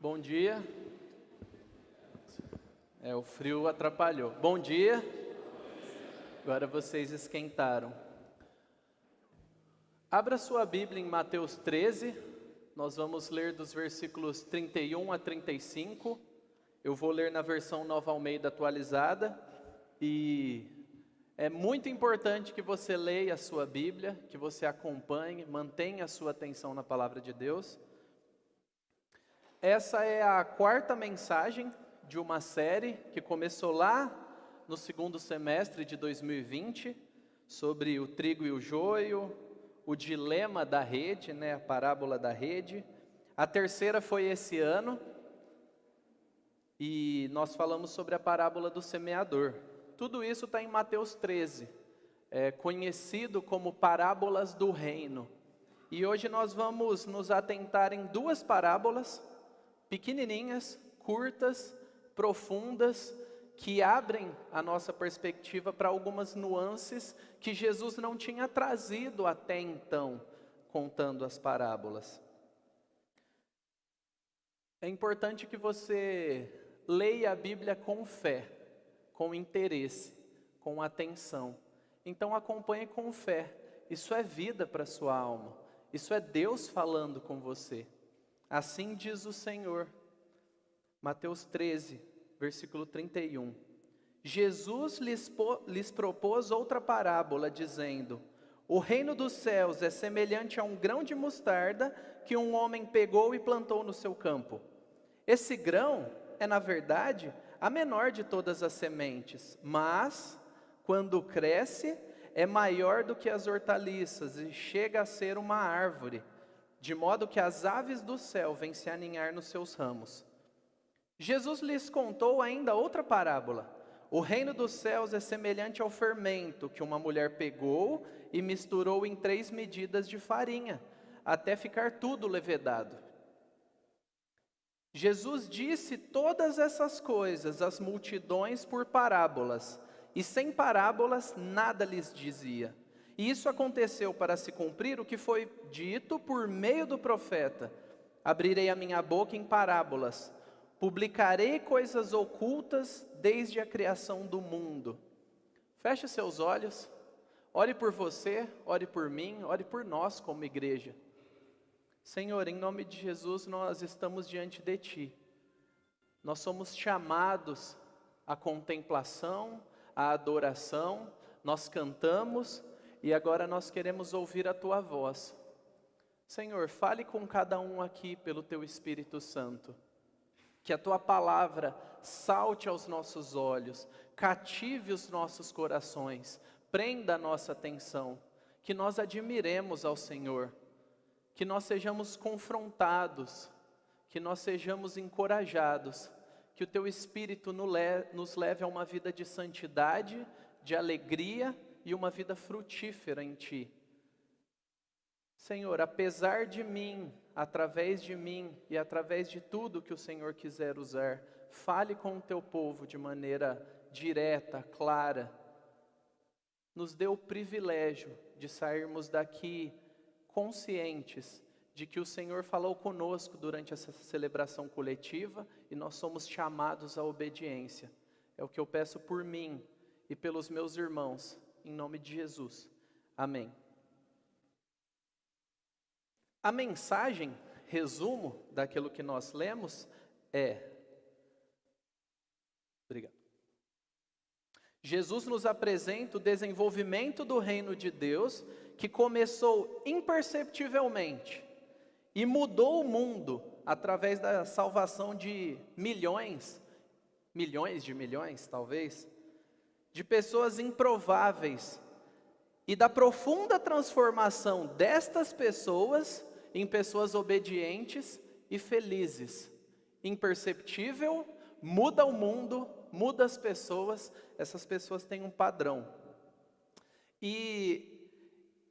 Bom dia. O frio atrapalhou. Bom dia. Agora vocês esquentaram. Abra sua Bíblia em Mateus 13. Nós vamos ler dos versículos 31 a 35. Eu vou ler na versão Nova Almeida atualizada. E é muito importante que você leia a sua Bíblia, que você acompanhe, mantenha a sua atenção na palavra de Deus. Essa é a quarta mensagem de uma série que começou lá no segundo semestre de 2020, sobre o trigo e o joio, o dilema da rede, a parábola da rede. A terceira foi esse ano, e nós falamos sobre a parábola do semeador. Tudo isso está em Mateus 13, conhecido como parábolas do reino. E hoje nós vamos nos atentar em duas parábolas, pequenininhas, curtas, profundas, que abrem a nossa perspectiva para algumas nuances que Jesus não tinha trazido até então, contando as parábolas. É importante que você leia a Bíblia com fé, com interesse, com atenção. Então acompanhe com fé. Isso é vida para a sua alma. Isso é Deus falando com você. Assim diz o Senhor. Mateus 13, versículo 31. Jesus lhes propôs outra parábola, dizendo: o reino dos céus é semelhante a um grão de mostarda que um homem pegou e plantou no seu campo. Esse grão é, na verdade, a menor de todas as sementes, mas, quando cresce, é maior do que as hortaliças e chega a ser uma árvore, de modo que as aves do céu vêm se aninhar nos seus ramos. Jesus lhes contou ainda outra parábola. O reino dos céus é semelhante ao fermento que uma mulher pegou e misturou em 3 medidas de farinha, até ficar tudo levedado. Jesus disse todas essas coisas às multidões por parábolas, e sem parábolas nada lhes dizia. E isso aconteceu para se cumprir o que foi dito por meio do profeta: abrirei a minha boca em parábolas, publicarei coisas ocultas desde a criação do mundo. Feche seus olhos, ore por você, ore por mim, ore por nós como igreja. Senhor, em nome de Jesus, nós estamos diante de Ti. Nós somos chamados à contemplação, à adoração, nós cantamos e agora nós queremos ouvir a Tua voz. Senhor, fale com cada um aqui pelo Teu Espírito Santo. Que a Tua palavra salte aos nossos olhos, cative os nossos corações, prenda a nossa atenção, que nós admiremos ao Senhor, que nós sejamos confrontados, que nós sejamos encorajados, que o Teu Espírito nos leve a uma vida de santidade, de alegria e uma vida frutífera em Ti. Senhor, apesar de mim, através de mim e através de tudo que o Senhor quiser usar, fale com o Teu povo de maneira direta, clara. Nos dê o privilégio de sairmos daqui conscientes de que o Senhor falou conosco durante essa celebração coletiva e nós somos chamados à obediência. É o que eu peço por mim e pelos meus irmãos, em nome de Jesus. Amém. A mensagem, resumo daquilo que nós lemos Obrigado. Jesus nos apresenta o desenvolvimento do reino de Deus, que começou imperceptivelmente e mudou o mundo através da salvação de milhões de milhões talvez, de pessoas improváveis, e da profunda transformação destas pessoas em pessoas obedientes e felizes. Imperceptível, muda o mundo, muda as pessoas, essas pessoas têm um padrão. E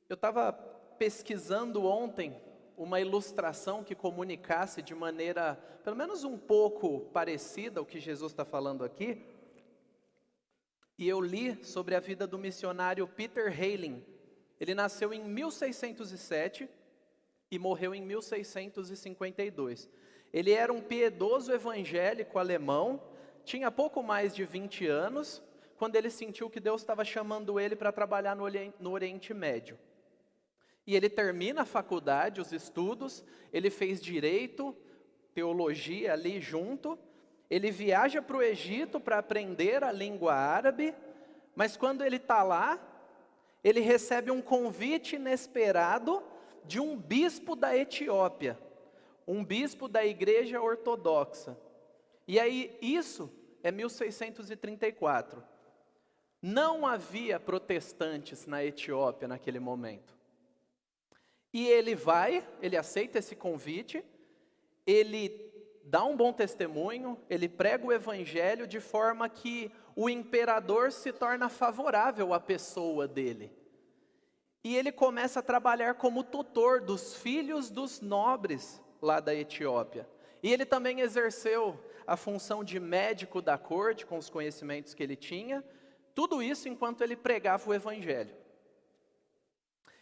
eu estava pesquisando ontem uma ilustração que comunicasse de maneira, pelo menos um pouco parecida ao que Jesus está falando aqui. E eu li sobre a vida do missionário Peter Heyling. Ele nasceu em 1607 e morreu em 1652. Ele era um piedoso evangélico alemão, tinha pouco mais de 20 anos, quando ele sentiu que Deus estava chamando ele para trabalhar no Oriente Médio. E ele termina a faculdade, os estudos, ele fez direito, teologia ali junto, ele viaja para o Egito para aprender a língua árabe, mas quando ele está lá, ele recebe um convite inesperado de um bispo da Etiópia, um bispo da igreja ortodoxa. E aí isso é 1634. Não havia protestantes na Etiópia naquele momento. E ele vai, ele aceita esse convite, ele dá um bom testemunho, ele prega o evangelho de forma que o imperador se torna favorável à pessoa dele. E ele começa a trabalhar como tutor dos filhos dos nobres lá da Etiópia. E ele também exerceu a função de médico da corte, com os conhecimentos que ele tinha, tudo isso enquanto ele pregava o evangelho.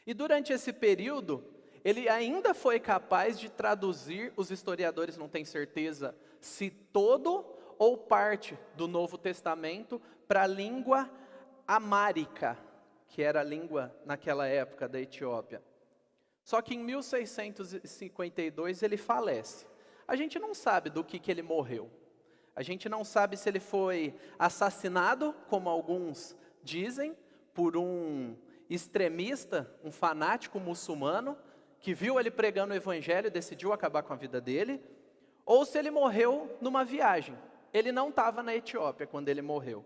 E durante esse período, ele ainda foi capaz de traduzir, os historiadores não têm certeza se todo ou parte do Novo Testamento, para a língua amárica, que era a língua naquela época da Etiópia. Só que em 1652 ele falece. A gente não sabe do que ele morreu. A gente não sabe se ele foi assassinado, como alguns dizem, por um extremista, um fanático muçulmano, que viu ele pregando o evangelho e decidiu acabar com a vida dele, ou se ele morreu numa viagem. Ele não estava na Etiópia quando ele morreu.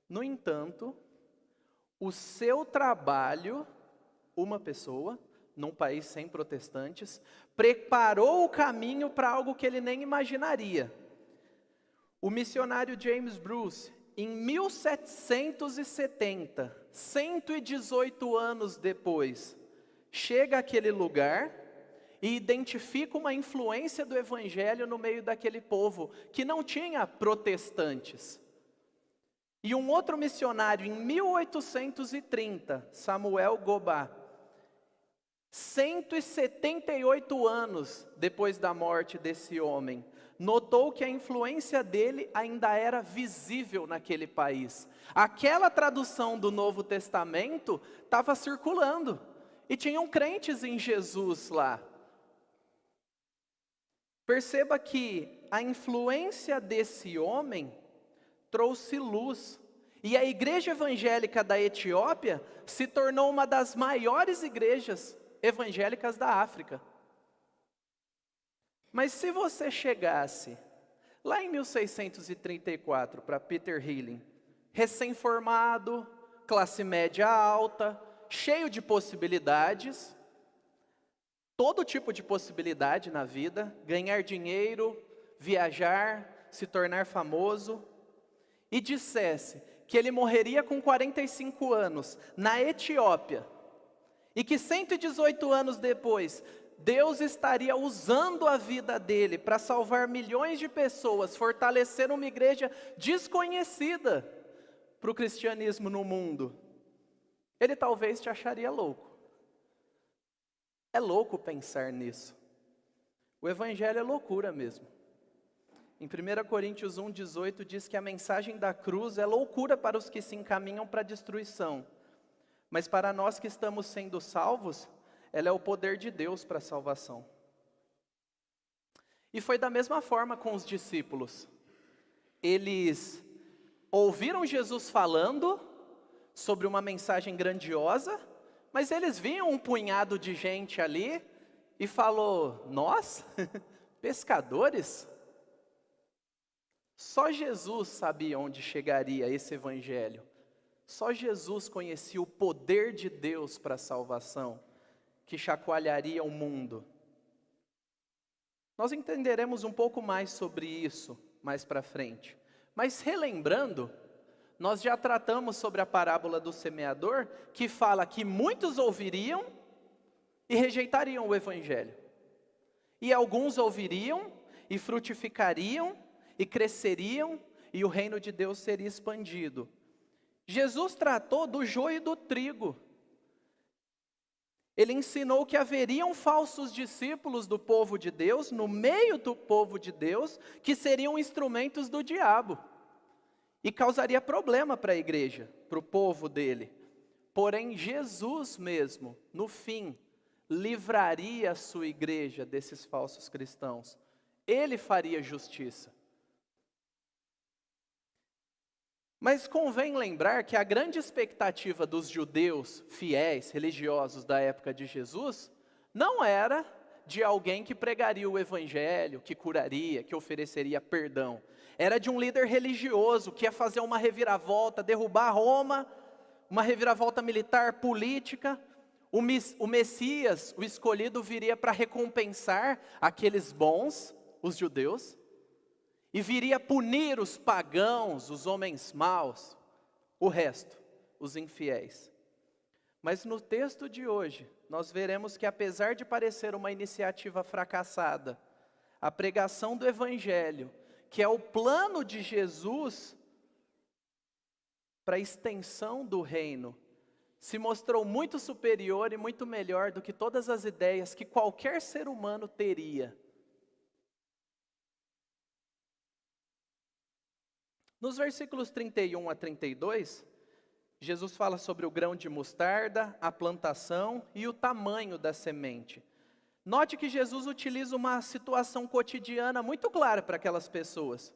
No entanto, o seu trabalho, uma pessoa, num país sem protestantes, preparou o caminho para algo que ele nem imaginaria. O missionário James Bruce, em 1770, 118 anos depois, chega àquele lugar e identifica uma influência do evangelho no meio daquele povo, que não tinha protestantes. E um outro missionário, em 1830, Samuel Gobá, 178 anos depois da morte desse homem, notou que a influência dele ainda era visível naquele país. Aquela tradução do Novo Testamento estava circulando, e tinham crentes em Jesus lá. Perceba que a influência desse homem trouxe luz. E a igreja evangélica da Etiópia se tornou uma das maiores igrejas evangélicas da África. Mas se você chegasse lá em 1634 para Peter Healing, recém-formado, classe média alta, cheio de possibilidades, todo tipo de possibilidade na vida, ganhar dinheiro, viajar, se tornar famoso, e dissesse que ele morreria com 45 anos na Etiópia, e que 118 anos depois, Deus estaria usando a vida dele para salvar milhões de pessoas, fortalecer uma igreja desconhecida para o cristianismo no mundo, ele talvez te acharia louco. É louco pensar nisso. O evangelho é loucura mesmo. Em 1 Coríntios 1,18 diz que a mensagem da cruz é loucura para os que se encaminham para a destruição. Mas para nós que estamos sendo salvos, ela é o poder de Deus para a salvação. E foi da mesma forma com os discípulos. Eles ouviram Jesus falando sobre uma mensagem grandiosa, mas eles viam um punhado de gente ali e falou: nós, pescadores? Só Jesus sabia onde chegaria esse evangelho. Só Jesus conhecia o poder de Deus para a salvação, que chacoalharia o mundo. Nós entenderemos um pouco mais sobre isso mais para frente. Mas relembrando, nós já tratamos sobre a parábola do semeador, que fala que muitos ouviriam e rejeitariam o evangelho. E alguns ouviriam e frutificariam e cresceriam e o reino de Deus seria expandido. Jesus tratou do joio e do trigo. Ele ensinou que haveriam falsos discípulos do povo de Deus, no meio do povo de Deus, que seriam instrumentos do diabo. E causaria problema para a igreja, para o povo dele. Porém, Jesus mesmo, no fim, livraria a sua igreja desses falsos cristãos. Ele faria justiça. Mas convém lembrar que a grande expectativa dos judeus fiéis, religiosos da época de Jesus, não era de alguém que pregaria o evangelho, que curaria, que ofereceria perdão. Era de um líder religioso que ia fazer uma reviravolta, derrubar Roma, uma reviravolta militar, política. O Messias, o escolhido, viria para recompensar aqueles bons, os judeus, e viria punir os pagãos, os homens maus, o resto, os infiéis. Mas no texto de hoje, nós veremos que apesar de parecer uma iniciativa fracassada, a pregação do Evangelho, que é o plano de Jesus para a extensão do reino, se mostrou muito superior e muito melhor do que todas as ideias que qualquer ser humano teria. Nos versículos 31 a 32, Jesus fala sobre o grão de mostarda, a plantação e o tamanho da semente. Note que Jesus utiliza uma situação cotidiana muito clara para aquelas pessoas.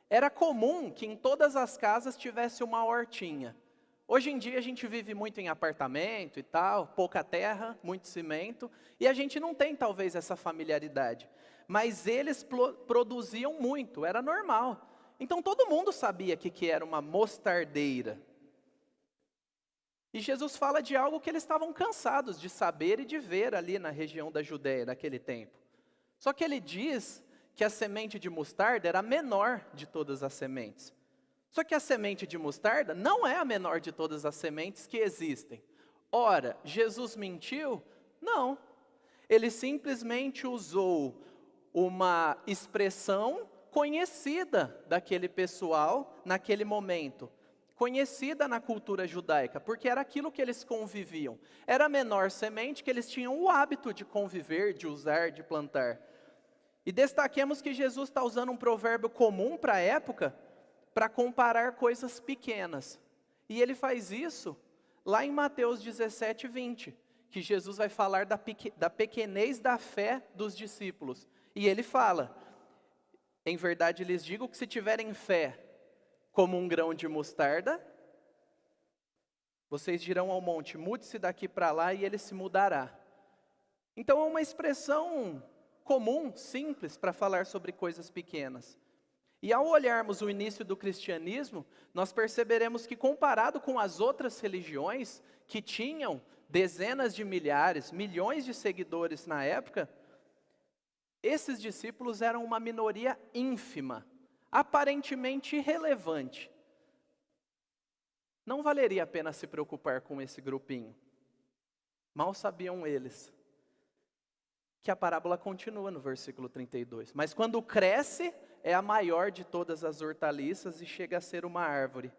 Era comum que em todas as casas tivesse uma hortinha. Hoje em dia a gente vive muito em apartamento e tal, pouca terra, muito cimento, e a gente não tem talvez essa familiaridade. Mas eles produziam muito, era normal. Então todo mundo sabia o que era uma mostardeira. E Jesus fala de algo que eles estavam cansados de saber e de ver ali na região da Judéia naquele tempo. Só que ele diz que a semente de mostarda era a menor de todas as sementes. Só que a semente de mostarda não é a menor de todas as sementes que existem. Ora, Jesus mentiu? Não. Ele simplesmente usou uma expressão conhecida daquele pessoal naquele momento, conhecida na cultura judaica, porque era aquilo que eles conviviam. Era a menor semente que eles tinham o hábito de conviver, de usar, de plantar. E destaquemos que Jesus está usando um provérbio comum para a época, para comparar coisas pequenas. E ele faz isso lá em Mateus 17, 20, que Jesus vai falar da pequenez da fé dos discípulos. E ele fala: em verdade lhes digo que se tiverem fé como um grão de mostarda, vocês dirão ao monte, mude-se daqui para lá e ele se mudará. Então é uma expressão comum, simples, para falar sobre coisas pequenas. E ao olharmos o início do cristianismo, nós perceberemos que comparado com as outras religiões, que tinham dezenas de milhares, milhões de seguidores na época, esses discípulos eram uma minoria ínfima, aparentemente irrelevante. Não valeria a pena se preocupar com esse grupinho. Mal sabiam eles que a parábola continua no versículo 32. Mas quando cresce, é a maior de todas as hortaliças e chega a ser uma árvore.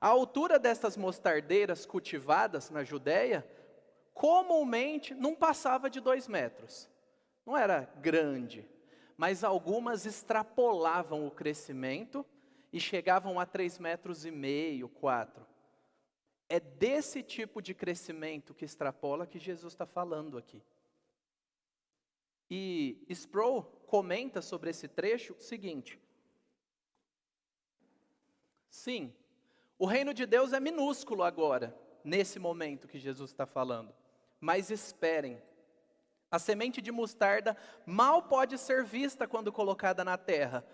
A altura destas mostardeiras cultivadas na Judéia, comumente não passava de 2 metros. Não era grande, mas algumas extrapolavam o crescimento e chegavam a 3,5 metros, 4. É desse tipo de crescimento que extrapola que Jesus está falando aqui. E Sproul comenta sobre esse trecho o seguinte: sim, o reino de Deus é minúsculo agora, nesse momento que Jesus está falando. Mas esperem, a semente de mostarda mal pode ser vista quando colocada na terra.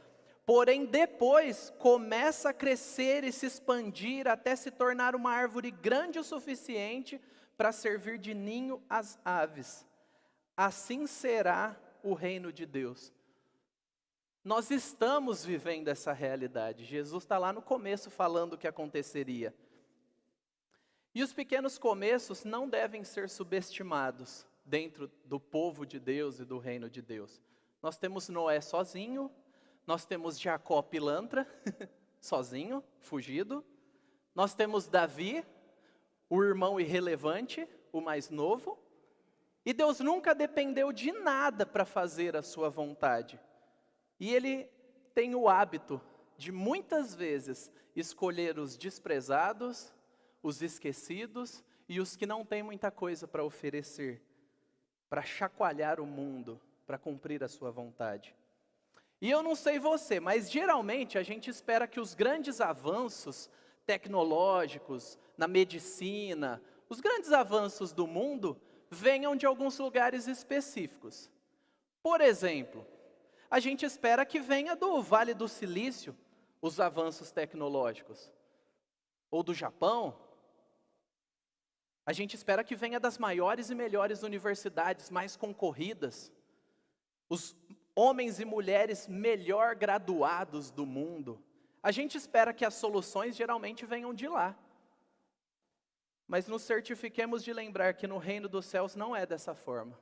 Porém, depois começa a crescer e se expandir até se tornar uma árvore grande o suficiente para servir de ninho às aves. Assim será o reino de Deus. Nós estamos vivendo essa realidade. Jesus está lá no começo falando o que aconteceria. E os pequenos começos não devem ser subestimados dentro do povo de Deus e do reino de Deus. Nós temos Noé sozinho, nós temos Jacó pilantra, sozinho, fugido. Nós temos Davi, o irmão irrelevante, o mais novo, E Deus nunca dependeu de nada para fazer a sua vontade. E Ele tem o hábito de muitas vezes escolher os desprezados, os esquecidos e os que não têm muita coisa para oferecer, para chacoalhar o mundo, para cumprir a sua vontade. E eu não sei você, mas geralmente a gente espera que os grandes avanços tecnológicos, na medicina, os grandes avanços do mundo venham de alguns lugares específicos. Por exemplo, a gente espera que venha do Vale do Silício os avanços tecnológicos, ou do Japão. A gente espera que venha das maiores e melhores universidades, mais concorridas, os homens e mulheres melhor graduados do mundo. A gente espera que as soluções geralmente venham de lá. Mas nos certifiquemos de lembrar que no reino dos céus não é dessa forma.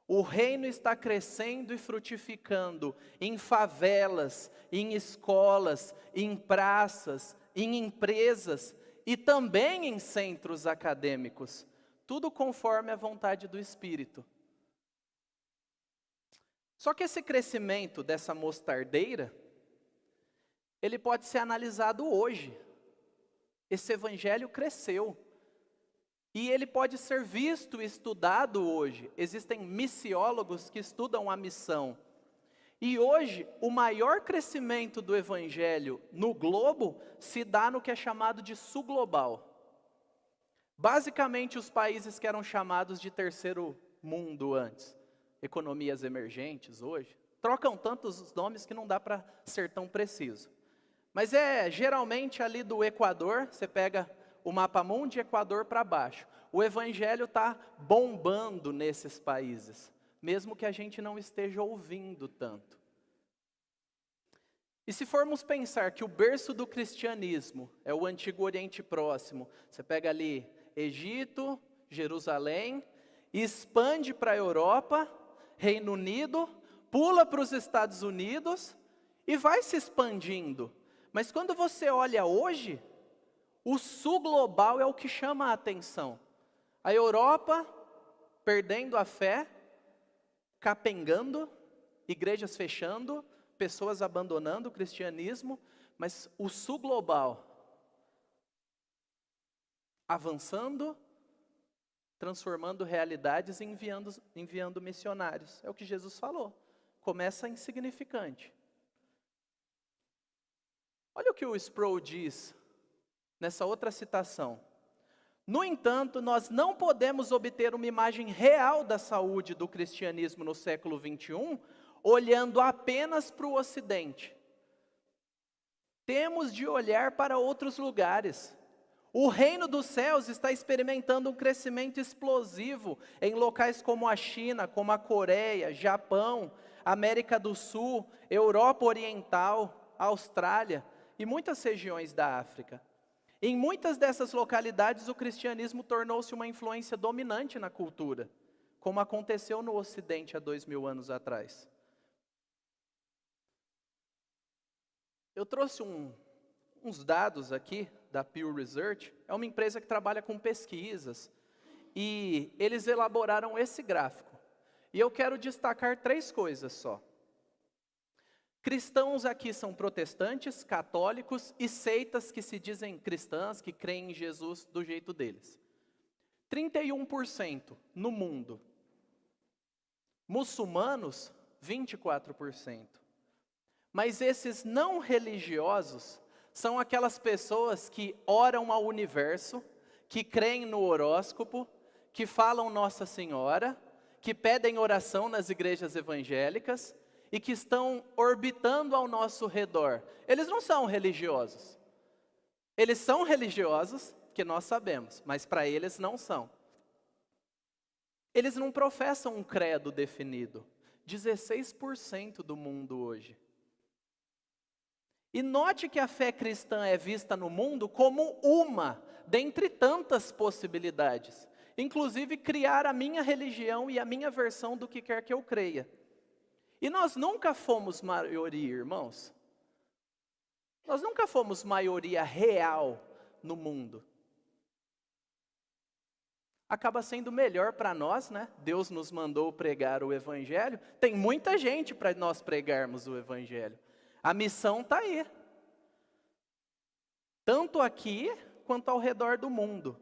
O reino está crescendo e frutificando em favelas, em escolas, em praças, em empresas e também em centros acadêmicos. Tudo conforme a vontade do Espírito. Só que esse crescimento dessa mostardeira, ele pode ser analisado hoje. Esse evangelho cresceu. E ele pode ser visto e estudado hoje. Existem missiólogos que estudam a missão. E hoje, o maior crescimento do evangelho no globo se dá no que é chamado de sul global. Basicamente, os países que eram chamados de terceiro mundo antes, economias emergentes hoje, trocam tantos os nomes que não dá para ser tão preciso. Mas é geralmente ali do Equador, você pega o mapa mundi, Equador para baixo. O evangelho está bombando nesses países, mesmo que a gente não esteja ouvindo tanto. E se formos pensar que o berço do cristianismo é o Antigo Oriente Próximo, você pega ali Egito, Jerusalém, e expande para a Europa, Reino Unido, pula para os Estados Unidos e vai se expandindo. Mas quando você olha hoje, o sul global é o que chama a atenção. A Europa perdendo a fé, capengando, igrejas fechando, pessoas abandonando o cristianismo, mas o sul global avançando, transformando realidades e enviando missionários. É o que Jesus falou. Começa insignificante. Olha o que o Sproul diz nessa outra citação. No entanto, nós não podemos obter uma imagem real da saúde do cristianismo no século 21, olhando apenas para o Ocidente. Temos de olhar para outros lugares. O reino dos céus está experimentando um crescimento explosivo em locais como a China, como a Coreia, Japão, América do Sul, Europa Oriental, Austrália e muitas regiões da África. Em muitas dessas localidades, o cristianismo tornou-se uma influência dominante na cultura, como aconteceu no Ocidente há 2000 anos atrás. Eu trouxe uns dados aqui da Pew Research. É uma empresa que trabalha com pesquisas, e eles elaboraram esse gráfico. E eu quero destacar 3 coisas só. Cristãos aqui são protestantes, católicos e seitas que se dizem cristãs, que creem em Jesus do jeito deles. 31% no mundo. Muçulmanos, 24%. Mas esses não religiosos são aquelas pessoas que oram ao universo, que creem no horóscopo, que falam Nossa Senhora, que pedem oração nas igrejas evangélicas, e que estão orbitando ao nosso redor. Eles não são religiosos. Eles são religiosos, que nós sabemos, mas para eles não são. Eles não professam um credo definido. 16% do mundo hoje. E note que a fé cristã é vista no mundo como uma, dentre tantas possibilidades. Inclusive criar a minha religião e a minha versão do que quer que eu creia. E nós nunca fomos maioria, irmãos. Nós nunca fomos maioria real no mundo. acaba sendo melhor para nós, né? Deus nos mandou pregar o Evangelho, tem muita gente para nós pregarmos o Evangelho. A missão está aí, tanto aqui quanto ao redor do mundo.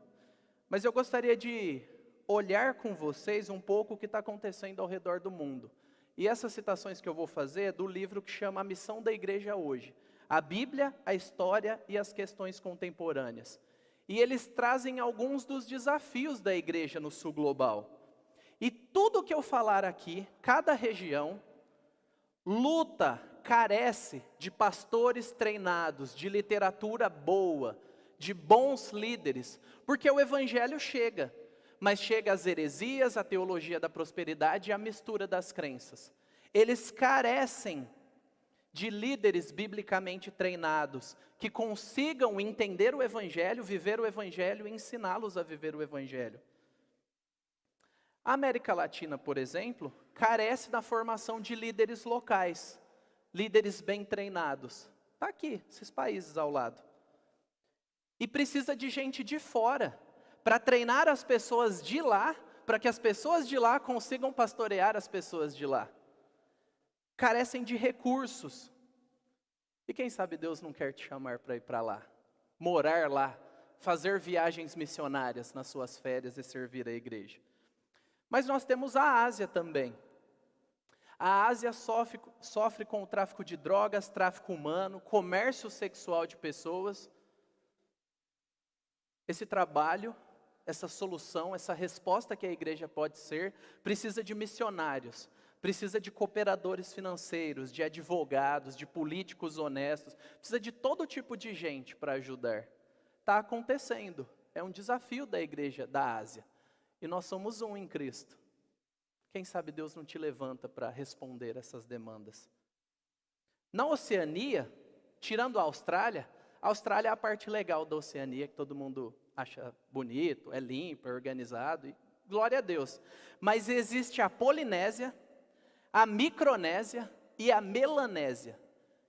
Mas eu gostaria de olhar com vocês um pouco o que está acontecendo ao redor do mundo. E essas citações que eu vou fazer é do livro que chama A Missão da Igreja Hoje. A Bíblia, a História e as Questões Contemporâneas. E eles trazem alguns dos desafios da igreja no sul global. E tudo que eu falar aqui, cada região, luta, carece de pastores treinados, de literatura boa, de bons líderes, porque o Evangelho chega, mas chega às heresias, a teologia da prosperidade e a mistura das crenças. Eles carecem de líderes biblicamente treinados, que consigam entender o Evangelho, viver o Evangelho e ensiná-los a viver o Evangelho. A América Latina, por exemplo, carece da formação de líderes locais, líderes bem treinados. Está aqui, esses países ao lado. E precisa de gente de fora, para treinar as pessoas de lá, para que as pessoas de lá consigam pastorear as pessoas de lá. Carecem de recursos. E quem sabe Deus não quer te chamar para ir para lá, morar lá, fazer viagens missionárias nas suas férias e servir a igreja. Mas nós temos a Ásia também. A Ásia sofre com o tráfico de drogas, tráfico humano, comércio sexual de pessoas. Esse trabalho, essa solução, essa resposta que a igreja pode ser, precisa de missionários, precisa de cooperadores financeiros, de advogados, de políticos honestos, precisa de todo tipo de gente para ajudar. Está acontecendo, é um desafio da igreja da Ásia, e nós somos um em Cristo. Quem sabe Deus não te levanta para responder essas demandas. Na Oceania, tirando a Austrália é a parte legal da Oceania, que todo mundo acha bonito, é limpo, é organizado, e glória a Deus. Mas existe a Polinésia, a Micronésia e a Melanésia.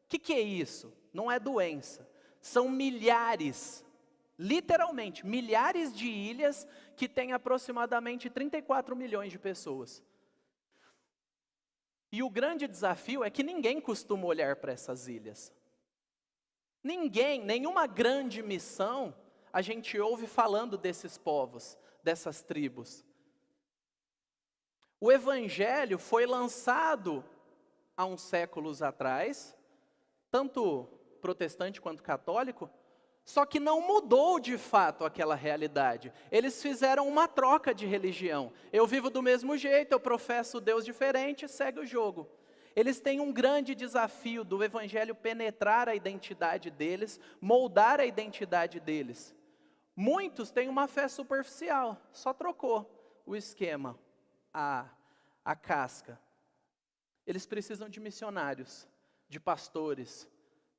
O que é isso? Não é doença. São milhares, literalmente, milhares de ilhas que têm aproximadamente 34 milhões de pessoas. E o grande desafio é que ninguém costuma olhar para essas ilhas. Nenhuma grande missão a gente ouve falando desses povos, dessas tribos. O Evangelho foi lançado há uns séculos atrás, tanto protestante quanto católico, só que não mudou de fato aquela realidade. Eles fizeram uma troca de religião. Eu vivo do mesmo jeito, eu professo Deus diferente, segue o jogo. Eles têm um grande desafio do Evangelho penetrar a identidade deles, moldar a identidade deles. Muitos têm uma fé superficial, só trocou o esquema, a casca. Eles precisam de missionários, de pastores,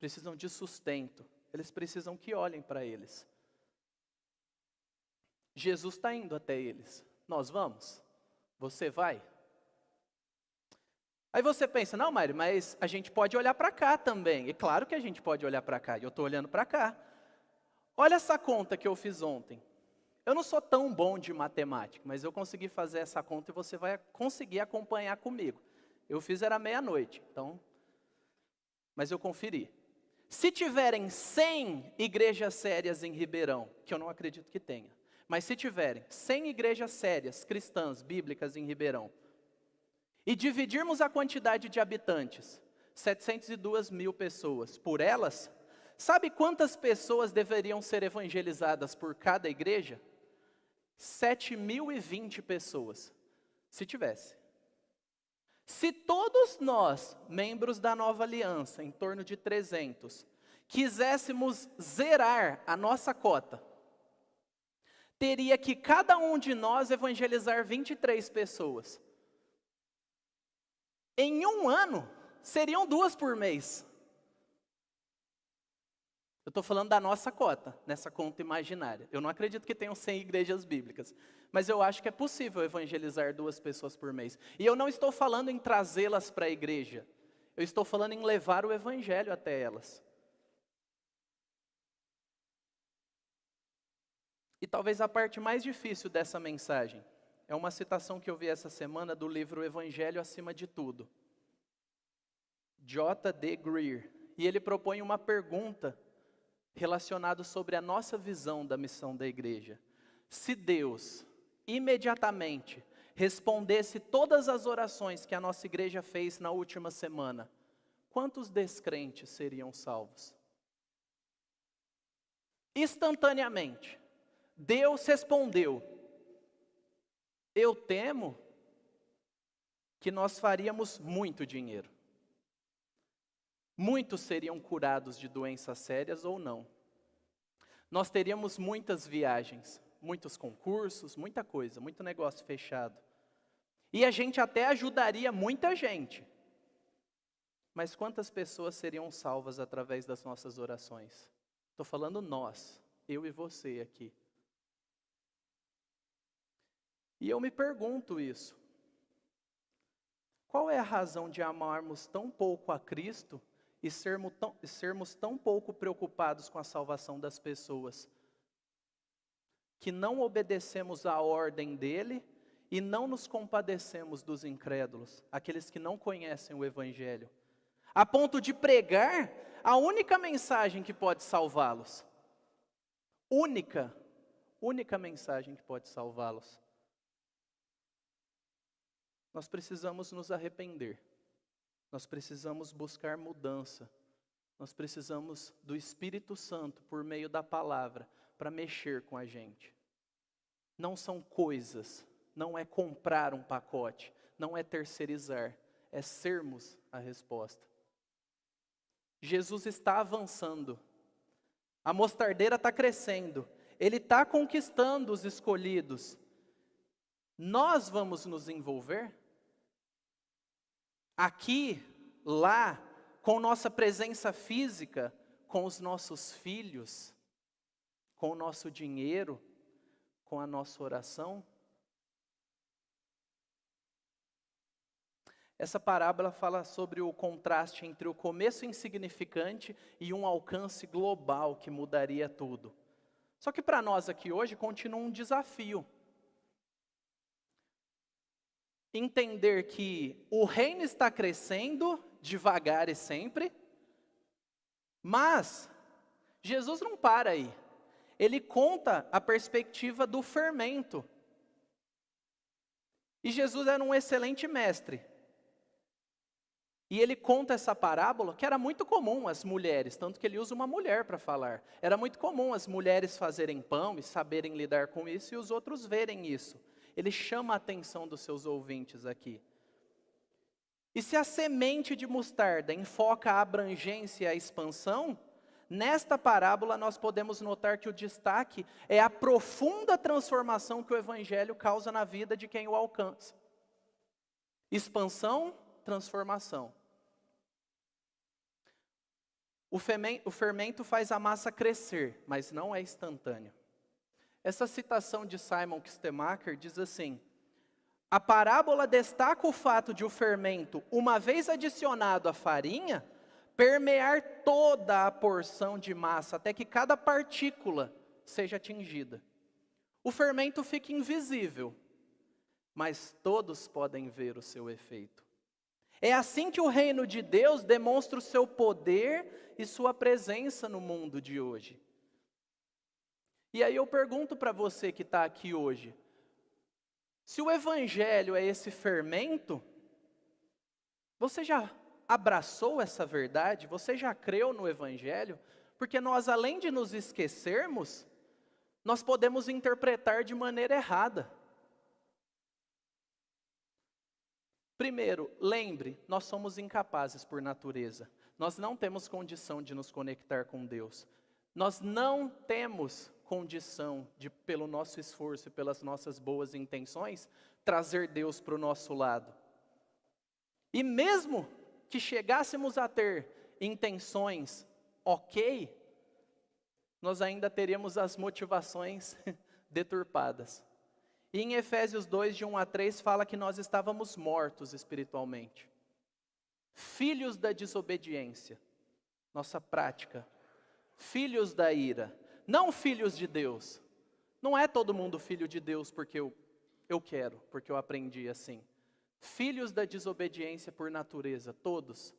precisam de sustento. Eles precisam que olhem para eles. Jesus está indo até eles. Nós vamos? Você vai? Aí você pensa, não, Mário, mas a gente pode olhar para cá também. E claro que a gente pode olhar para cá, e eu estou olhando para cá. Olha essa conta que eu fiz ontem. Eu não sou tão bom de matemática, mas eu consegui fazer essa conta e você vai conseguir acompanhar comigo. Eu fiz era meia-noite, então, mas eu conferi. Se tiverem 100 igrejas sérias em Ribeirão, que eu não acredito que tenha, mas se tiverem 100 igrejas sérias, cristãs, bíblicas em Ribeirão, e dividirmos a quantidade de habitantes, 702 mil pessoas, por elas, sabe quantas pessoas deveriam ser evangelizadas por cada igreja? 7.020 pessoas, se tivesse. Se todos nós, membros da Nova Aliança, em torno de 300, quiséssemos zerar a nossa cota, teria que cada um de nós evangelizar 23 pessoas. Em um ano, seriam 2 por mês. Eu estou falando da nossa cota, nessa conta imaginária. Eu não acredito que tenham 100 igrejas bíblicas, mas eu acho que é possível evangelizar 2 pessoas por mês. E eu não estou falando em trazê-las para a igreja, eu estou falando em levar o evangelho até elas. E talvez a parte mais difícil dessa mensagem é uma citação que eu vi essa semana do livro Evangelho Acima de Tudo, J.D. Greer. E ele propõe uma pergunta relacionada sobre a nossa visão da missão da igreja. Se Deus imediatamente respondesse todas as orações que a nossa igreja fez na última semana, quantos descrentes seriam salvos? Instantaneamente, Deus respondeu. Eu temo que nós faríamos muito dinheiro. Muitos seriam curados de doenças sérias ou não. Nós teríamos muitas viagens, muitos concursos, muita coisa, muito negócio fechado. E a gente até ajudaria muita gente. Mas quantas pessoas seriam salvas através das nossas orações? Estou falando nós, eu e você aqui. E eu me pergunto isso. Qual é a razão de amarmos tão pouco a Cristo e sermos tão pouco preocupados com a salvação das pessoas? Que não obedecemos à ordem dele e não nos compadecemos dos incrédulos, aqueles que não conhecem o Evangelho, a ponto de pregar a única mensagem que pode salvá-los. Única mensagem que pode salvá-los. Nós precisamos nos arrepender. Nós precisamos buscar mudança. Nós precisamos do Espírito Santo por meio da palavra para mexer com a gente. Não são coisas, não é comprar um pacote, não é terceirizar, é sermos a resposta. Jesus está avançando, a mostardeira está crescendo, Ele está conquistando os escolhidos. Nós vamos nos envolver? Aqui, lá, com nossa presença física, com os nossos filhos, com o nosso dinheiro, com a nossa oração? Essa parábola fala sobre o contraste entre o começo insignificante e um alcance global que mudaria tudo. Só que para nós aqui hoje continua um desafio. Entender que o reino está crescendo, devagar e sempre, mas Jesus não para aí. Ele conta a perspectiva do fermento. E Jesus era um excelente mestre. E ele conta essa parábola que era muito comum as mulheres, tanto que ele usa uma mulher para falar. Era muito comum as mulheres fazerem pão e saberem lidar com isso e os outros verem isso. Ele chama a atenção dos seus ouvintes aqui. E se a semente de mostarda enfoca a abrangência e a expansão, nesta parábola nós podemos notar que o destaque é a profunda transformação que o Evangelho causa na vida de quem o alcança. Expansão, transformação. O fermento faz a massa crescer, mas não é instantâneo. Essa citação de Simon Kistemaker diz assim: a parábola destaca o fato de o fermento, uma vez adicionado à farinha, permear toda a porção de massa, até que cada partícula seja atingida. O fermento fica invisível, mas todos podem ver o seu efeito. É assim que o reino de Deus demonstra o seu poder e sua presença no mundo de hoje. E aí eu pergunto para você que está aqui hoje, se o Evangelho é esse fermento, você já abraçou essa verdade? Você já creu no Evangelho? Porque nós, além de nos esquecermos, nós podemos interpretar de maneira errada. Primeiro, lembre, nós somos incapazes por natureza. Nós não temos condição de nos conectar com Deus. Nós não temos condição de, pelo nosso esforço e pelas nossas boas intenções, trazer Deus para o nosso lado. E mesmo que chegássemos a ter intenções ok, nós ainda teríamos as motivações deturpadas. E em Efésios 2, de 1 a 3, fala que nós estávamos mortos espiritualmente. Filhos da desobediência, nossa prática. Filhos da ira, não filhos de Deus, Não é todo mundo filho de Deus porque eu quero, porque eu aprendi assim. Filhos da desobediência por natureza, todos.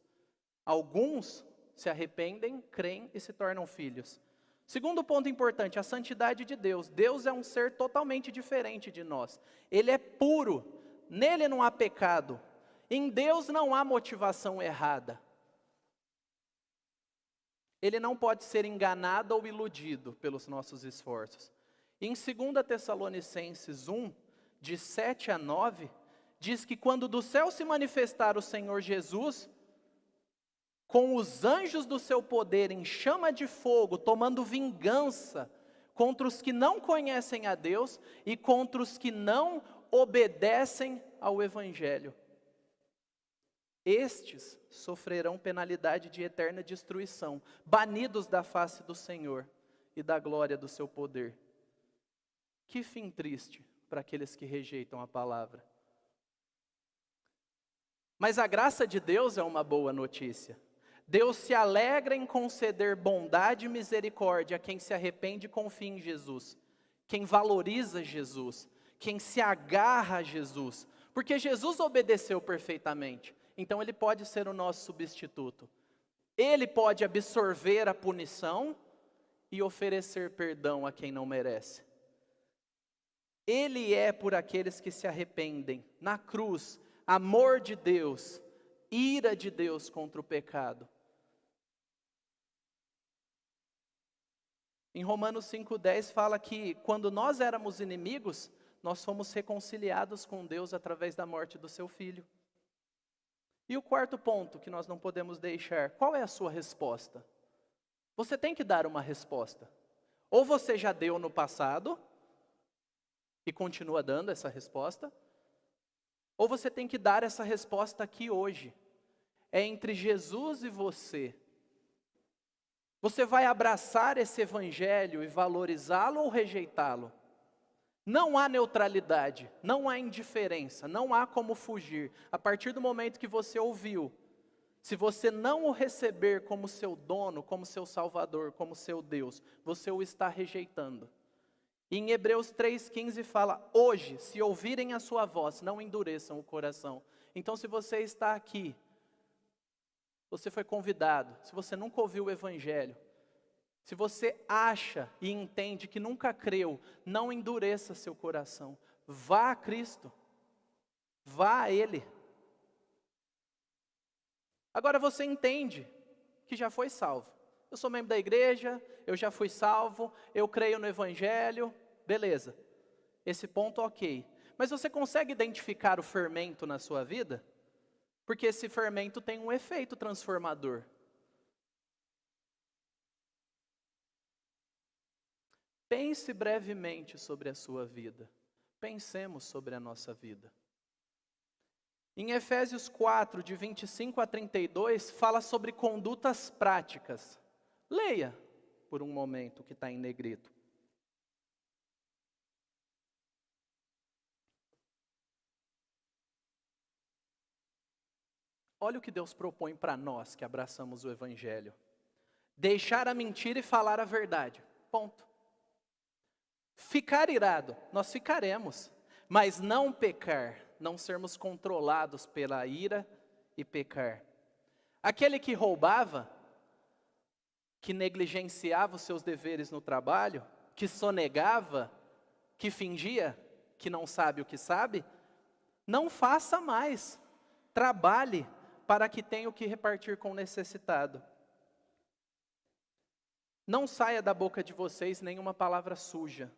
Alguns se arrependem, creem e se tornam filhos. Segundo ponto importante, a santidade de Deus. Deus é um ser totalmente diferente de nós. Ele é puro, nele não há pecado. Em Deus não há motivação errada. Ele não pode ser enganado ou iludido pelos nossos esforços. Em 2 Tessalonicenses 1, de 7 a 9, diz que quando do céu se manifestar o Senhor Jesus, com os anjos do seu poder em chama de fogo, tomando vingança contra os que não conhecem a Deus e contra os que não obedecem ao Evangelho. Estes sofrerão penalidade de eterna destruição, banidos da face do Senhor e da glória do seu poder. Que fim triste para aqueles que rejeitam a palavra. Mas a graça de Deus é uma boa notícia. Deus se alegra em conceder bondade e misericórdia a quem se arrepende e confia em Jesus, quem valoriza Jesus, quem se agarra a Jesus, porque Jesus obedeceu perfeitamente, então Ele pode ser o nosso substituto. Ele pode absorver a punição e oferecer perdão a quem não merece. Ele é por aqueles que se arrependem, na cruz, amor de Deus, ira de Deus contra o pecado. Em Romanos 5,10 fala que quando nós éramos inimigos, nós fomos reconciliados com Deus através da morte do seu Filho. E o quarto ponto que nós não podemos deixar, qual é a sua resposta? Você tem que dar uma resposta. Ou você já deu no passado e continua dando essa resposta, ou você tem que dar essa resposta aqui hoje. É entre Jesus e você. Você vai abraçar esse evangelho e valorizá-lo ou rejeitá-lo? Não há neutralidade, não há indiferença, não há como fugir. A partir do momento que você ouviu, se você não o receber como seu dono, como seu salvador, como seu Deus, você o está rejeitando. E em Hebreus 3,15 fala, hoje, se ouvirem a sua voz, não endureçam o coração. Então se você está aqui, você foi convidado, se você nunca ouviu o evangelho, se você acha e entende que nunca creu, não endureça seu coração. Vá a Cristo. Vá a Ele. Agora você entende que já foi salvo. Eu sou membro da igreja, eu já fui salvo, eu creio no Evangelho, beleza. Esse ponto ok. Mas você consegue identificar o fermento na sua vida? Porque esse fermento tem um efeito transformador. Pense brevemente sobre a sua vida. Pensemos sobre a nossa vida. Em Efésios 4, de 25 a 32, fala sobre condutas práticas. Leia por um momento o que está em negrito. Olha o que Deus propõe para nós que abraçamos o Evangelho. Deixar a mentira e falar a verdade. Ponto. Ficar irado, nós ficaremos. Mas não pecar, não sermos controlados pela ira e pecar. Aquele que roubava, que negligenciava os seus deveres no trabalho, que sonegava, que fingia que não sabe o que sabe, não faça mais. Trabalhe para que tenha o que repartir com o necessitado. Não saia da boca de vocês nenhuma palavra suja,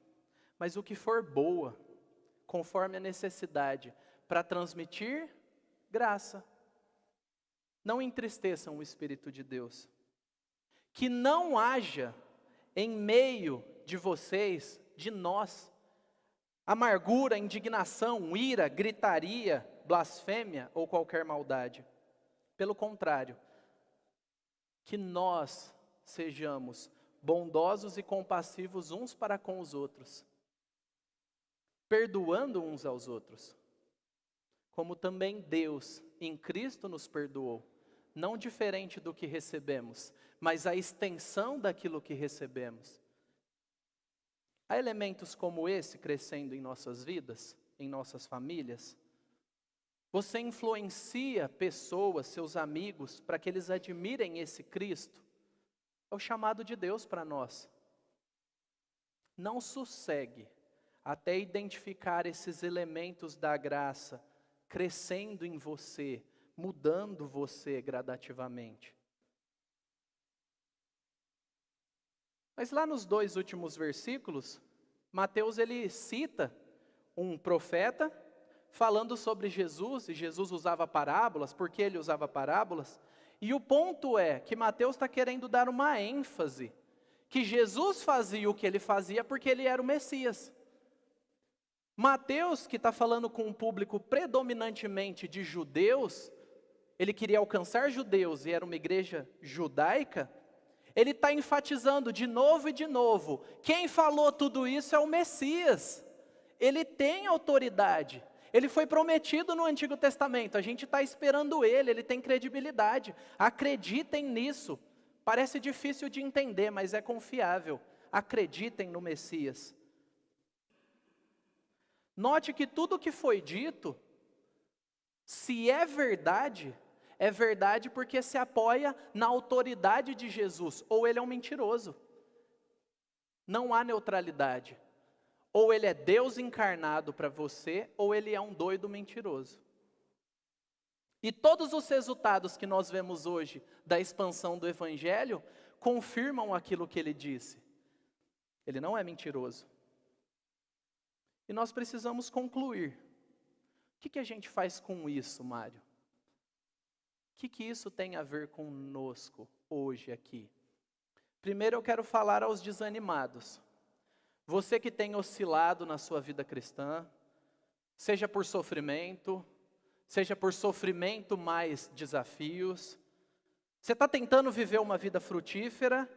mas o que for boa, conforme a necessidade, para transmitir graça. Não entristeçam o Espírito de Deus. Que não haja em meio de vocês, de nós, amargura, indignação, ira, gritaria, blasfêmia ou qualquer maldade. Pelo contrário, que nós sejamos bondosos e compassivos uns para com os outros, perdoando uns aos outros, como também Deus em Cristo nos perdoou, não diferente do que recebemos, mas a extensão daquilo que recebemos. Há elementos como esse crescendo em nossas vidas, em nossas famílias? Você influencia pessoas, seus amigos, para que eles admirem esse Cristo? É o chamado de Deus para nós. Não sossegue até identificar esses elementos da graça crescendo em você, mudando você gradativamente. Mas lá nos 2 últimos versículos, Mateus ele cita um profeta falando sobre Jesus, e Jesus usava parábolas, porque ele usava parábolas, e o ponto é que Mateus está querendo dar uma ênfase, que Jesus fazia o que ele fazia porque ele era o Messias. Mateus, que está falando com um público predominantemente de judeus, ele queria alcançar judeus e era uma igreja judaica, ele está enfatizando de novo e de novo, quem falou tudo isso é o Messias, ele tem autoridade, ele foi prometido no Antigo Testamento, a gente está esperando ele tem credibilidade, acreditem nisso, parece difícil de entender, mas é confiável, acreditem no Messias. Note que tudo que foi dito, se é verdade porque se apoia na autoridade de Jesus, ou ele é um mentiroso. Não há neutralidade. Ou ele é Deus encarnado para você, ou ele é um doido mentiroso. E todos os resultados que nós vemos hoje da expansão do Evangelho, confirmam aquilo que ele disse. Ele não é mentiroso. E nós precisamos concluir. O que a gente faz com isso, Mário? O que isso tem a ver conosco hoje aqui? Primeiro eu quero falar aos desanimados. Você que tem oscilado na sua vida cristã, seja por sofrimento mais desafios. Você está tentando viver uma vida frutífera,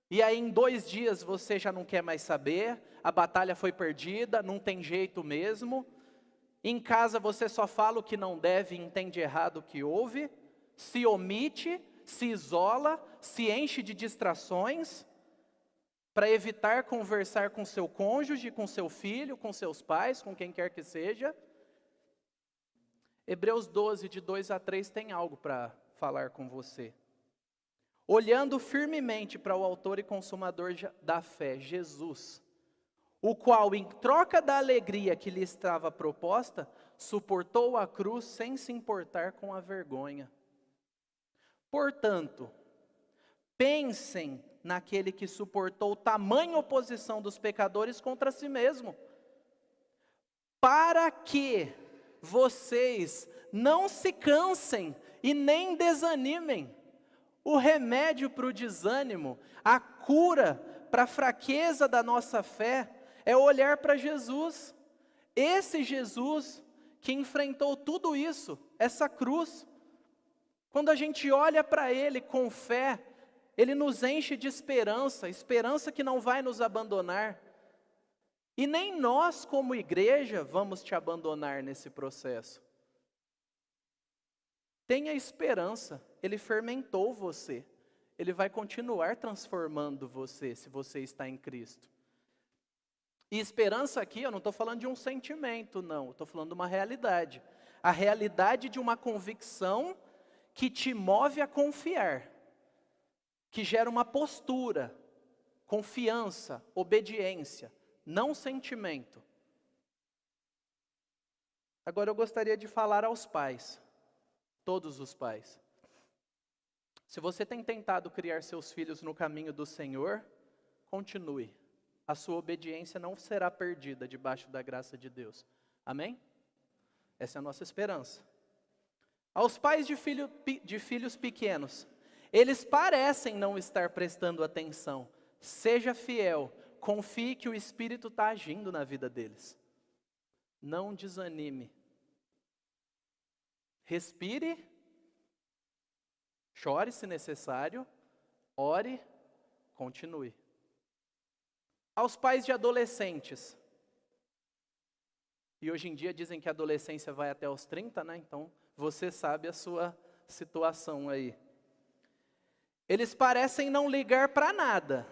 e aí em 2 dias você já não quer mais saber, a batalha foi perdida, não tem jeito mesmo. Em casa você só fala o que não deve e entende errado o que ouve, se omite, se isola, se enche de distrações, para evitar conversar com seu cônjuge, com seu filho, com seus pais, com quem quer que seja. Hebreus 12, de 2 a 3 tem algo para falar com você. Olhando firmemente para o autor e consumador da fé, Jesus, o qual, em troca da alegria que lhe estava proposta, suportou a cruz sem se importar com a vergonha. Portanto, pensem naquele que suportou tamanha oposição dos pecadores contra si mesmo, para que vocês não se cansem e nem desanimem. O remédio para o desânimo, a cura para a fraqueza da nossa fé, é olhar para Jesus. Esse Jesus que enfrentou tudo isso, essa cruz. Quando a gente olha para Ele com fé, Ele nos enche de esperança, esperança que não vai nos abandonar. E nem nós, como igreja, vamos te abandonar nesse processo. Tenha esperança, Ele fermentou você. Ele vai continuar transformando você, se você está em Cristo. E esperança aqui, eu não estou falando de um sentimento, não. Estou falando de uma realidade. A realidade de uma convicção que te move a confiar. Que gera uma postura, confiança, obediência, não sentimento. Agora eu gostaria de falar aos pais. Todos os pais. Se você tem tentado criar seus filhos no caminho do Senhor, continue. A sua obediência não será perdida debaixo da graça de Deus. Amém? Essa é a nossa esperança. Aos pais de filhos pequenos, eles parecem não estar prestando atenção. Seja fiel, confie que o Espírito está agindo na vida deles. Não desanime. Respire, chore se necessário, ore, continue. Aos pais de adolescentes, e hoje em dia dizem que a adolescência vai até os 30, né? Então você sabe a sua situação aí. Eles parecem não ligar para nada,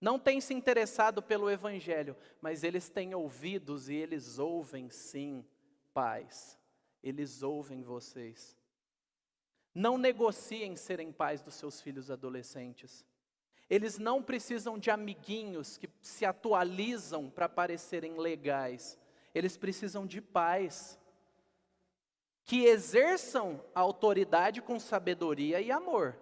não têm se interessado pelo Evangelho, mas eles têm ouvidos e eles ouvem sim, pais. Eles ouvem vocês. Não negociem serem pais dos seus filhos adolescentes. Eles não precisam de amiguinhos que se atualizam para parecerem legais. Eles precisam de pais que exerçam a autoridade com sabedoria e amor,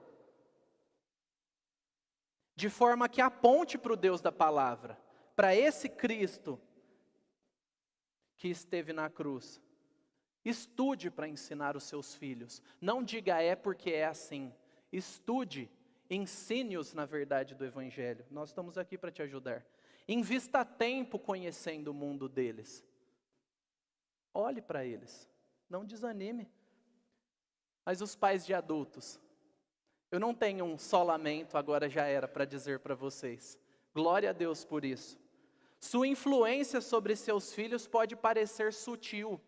de forma que aponte para o Deus da palavra, para esse Cristo que esteve na cruz. Estude para ensinar os seus filhos. Não diga é porque é assim. Estude, ensine-os na verdade do Evangelho. Nós estamos aqui para te ajudar. Invista tempo conhecendo o mundo deles. Olhe para eles. Não desanime. Mas os pais de adultos, eu não tenho um só lamento, agora já era, para dizer para vocês. Glória a Deus por isso. Sua influência sobre seus filhos pode parecer sutil,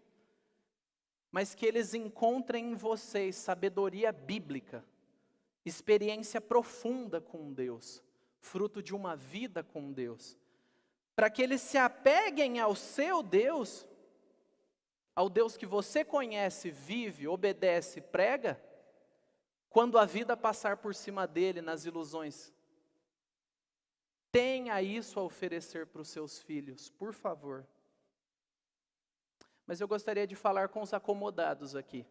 mas que eles encontrem em vocês sabedoria bíblica, experiência profunda com Deus, fruto de uma vida com Deus, para que eles se apeguem ao seu Deus, ao Deus que você conhece, vive, obedece, prega, quando a vida passar por cima dele nas ilusões. Tenha isso a oferecer para os seus filhos, por favor. Mas eu gostaria de falar com os acomodados aqui.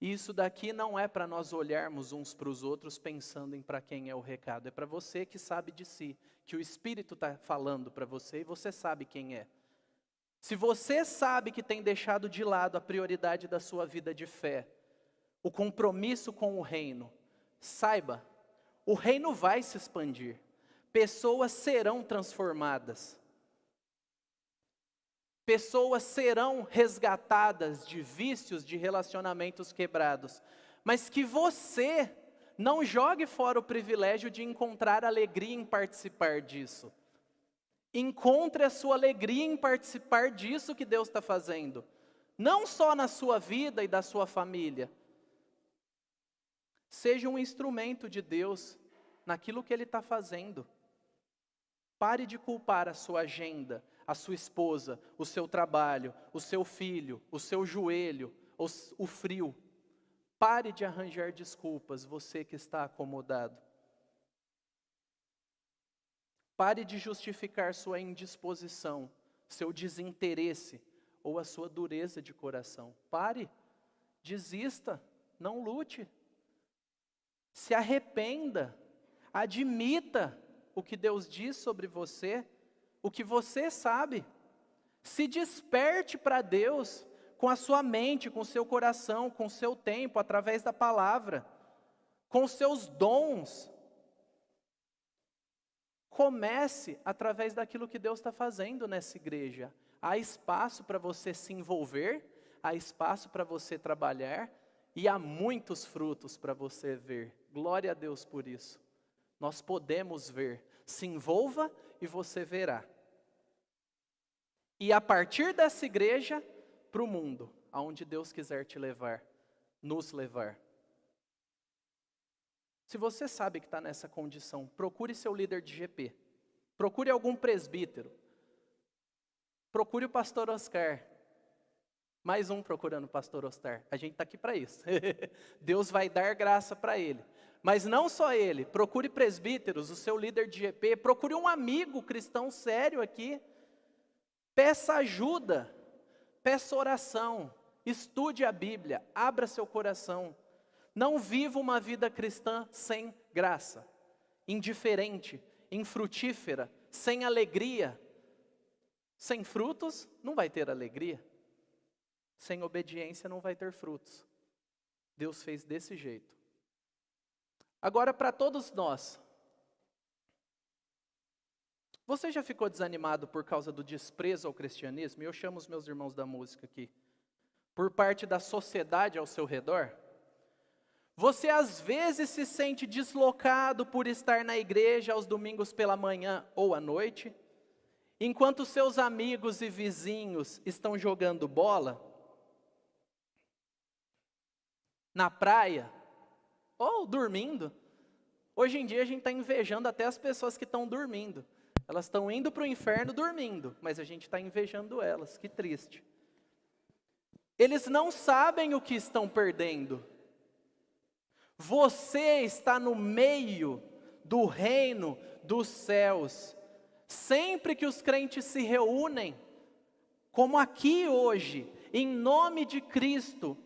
Isso daqui não é para nós olharmos uns para os outros pensando em para quem é o recado. É para você que sabe de si, que o Espírito está falando para você e você sabe quem é. Se você sabe que tem deixado de lado a prioridade da sua vida de fé, o compromisso com o reino, saiba, o reino vai se expandir. Pessoas serão transformadas. Pessoas serão resgatadas de vícios, de relacionamentos quebrados. Mas que você não jogue fora o privilégio de encontrar alegria em participar disso. Encontre a sua alegria em participar disso que Deus está fazendo. Não só na sua vida e da sua família. Seja um instrumento de Deus naquilo que Ele está fazendo. Pare de culpar a sua agenda, a sua esposa, o seu trabalho, o seu filho, o seu joelho, o frio. Pare de arranjar desculpas, você que está acomodado. Pare de justificar sua indisposição, seu desinteresse ou a sua dureza de coração. Pare, desista, não lute. Se arrependa, admita o que Deus diz sobre você, o que você sabe. Se desperte para Deus com a sua mente, com o seu coração, com o seu tempo, através da palavra, com os seus dons. Comece através daquilo que Deus está fazendo nessa igreja. Há espaço para você se envolver, há espaço para você trabalhar e há muitos frutos para você ver. Glória a Deus por isso. Nós podemos ver. Se envolva e você verá. E a partir dessa igreja, para o mundo, aonde Deus quiser te levar, nos levar. Se você sabe que está nessa condição, procure seu líder de GP. Procure algum presbítero. Procure o pastor Oscar. Mais um procurando o pastor Oscar. A gente está aqui para isso. Deus vai dar graça para ele. Mas não só ele, procure presbíteros, o seu líder de GP, procure um amigo cristão sério aqui. Peça ajuda, peça oração, estude a Bíblia, abra seu coração. Não viva uma vida cristã sem graça, indiferente, infrutífera, sem alegria. Sem frutos, não vai ter alegria. Sem obediência, não vai ter frutos. Deus fez desse jeito. Agora, para todos nós, você já ficou desanimado por causa do desprezo ao cristianismo? Eu chamo os meus irmãos da música aqui. Por parte da sociedade ao seu redor? Você às vezes se sente deslocado por estar na igreja aos domingos pela manhã ou à noite, enquanto seus amigos e vizinhos estão jogando bola, na praia, ou dormindo, Hoje em dia a gente está invejando até as pessoas que estão dormindo. Elas estão indo para o inferno dormindo, mas a gente está invejando elas, que triste. Eles não sabem o que estão perdendo. Você está no meio do reino dos céus. Sempre que os crentes se reúnem, como aqui hoje, em nome de Cristo,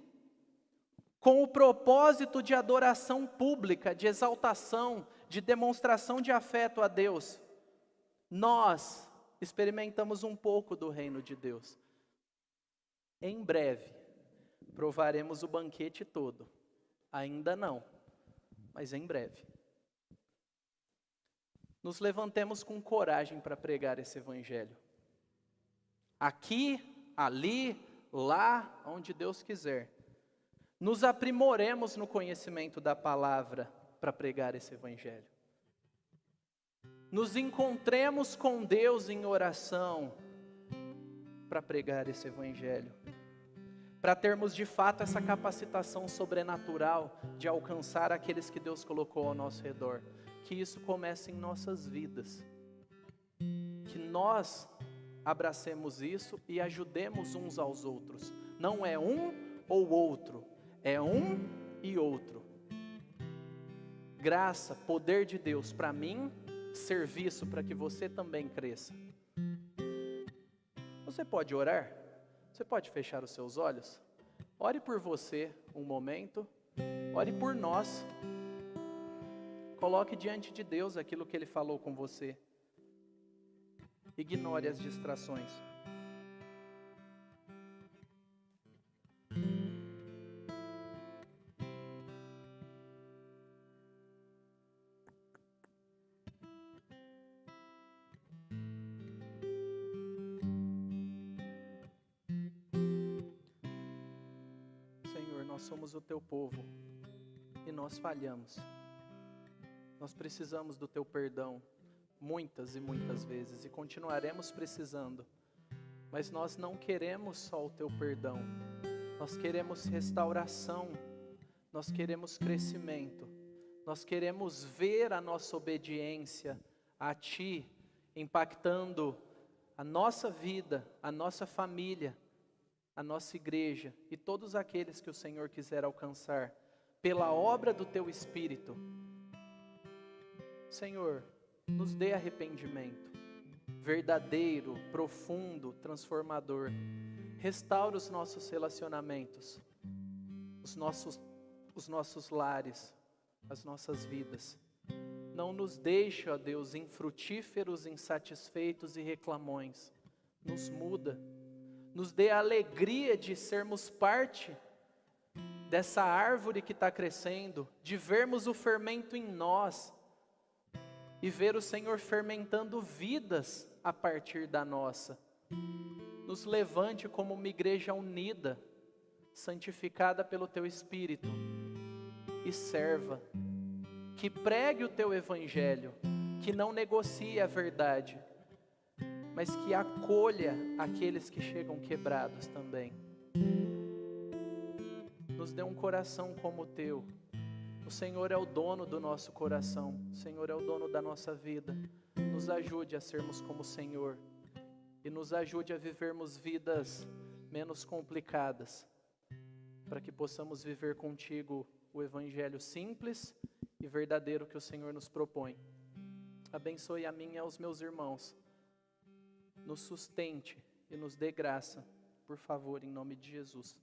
com o propósito de adoração pública, de exaltação, de demonstração de afeto a Deus, nós experimentamos um pouco do reino de Deus. Em breve, provaremos o banquete todo. Ainda não, mas em breve. Nos levantemos com coragem para pregar esse evangelho. Aqui, ali, lá, onde Deus quiser. Nos aprimoremos no conhecimento da palavra para pregar esse evangelho. Nos encontremos com Deus em oração para pregar esse evangelho. Para termos de fato essa capacitação sobrenatural de alcançar aqueles que Deus colocou ao nosso redor. Que isso comece em nossas vidas. Que nós abracemos isso e ajudemos uns aos outros. Não é um ou outro, é um e outro. Graça, poder de Deus para mim, serviço para que você também cresça. Você pode orar? Você pode fechar os seus olhos? Ore por você um momento, ore por nós. Coloque diante de Deus aquilo que Ele falou com você. Ignore as distrações. Senhor, nós somos o Teu povo e nós falhamos. Nós precisamos do Teu perdão muitas e muitas vezes e continuaremos precisando. Mas nós não queremos só o Teu perdão. Nós queremos restauração. Nós queremos crescimento. Nós queremos ver a nossa obediência a Ti impactando a nossa vida, a nossa família, a nossa igreja e todos aqueles que o Senhor quiser alcançar pela obra do Teu Espírito. Senhor, nos dê arrependimento verdadeiro, profundo, transformador. Restaura os nossos relacionamentos, os nossos lares, as nossas vidas. Não nos deixe, ó Deus, infrutíferos, insatisfeitos e reclamões. Nos muda, nos dê a alegria de sermos parte dessa árvore que está crescendo, de vermos o fermento em nós e ver o Senhor fermentando vidas a partir da nossa. Nos levante como uma igreja unida, santificada pelo Teu Espírito, e serva, que pregue o Teu Evangelho, que não negocie a verdade, mas que acolha aqueles que chegam quebrados também. Nos dê um coração como o Teu. O Senhor é o dono do nosso coração, o Senhor é o dono da nossa vida. Nos ajude a sermos como o Senhor e nos ajude a vivermos vidas menos complicadas, para que possamos viver contigo o Evangelho simples e verdadeiro que o Senhor nos propõe. Abençoe a mim e aos meus irmãos, nos sustente e nos dê graça, por favor, em nome de Jesus.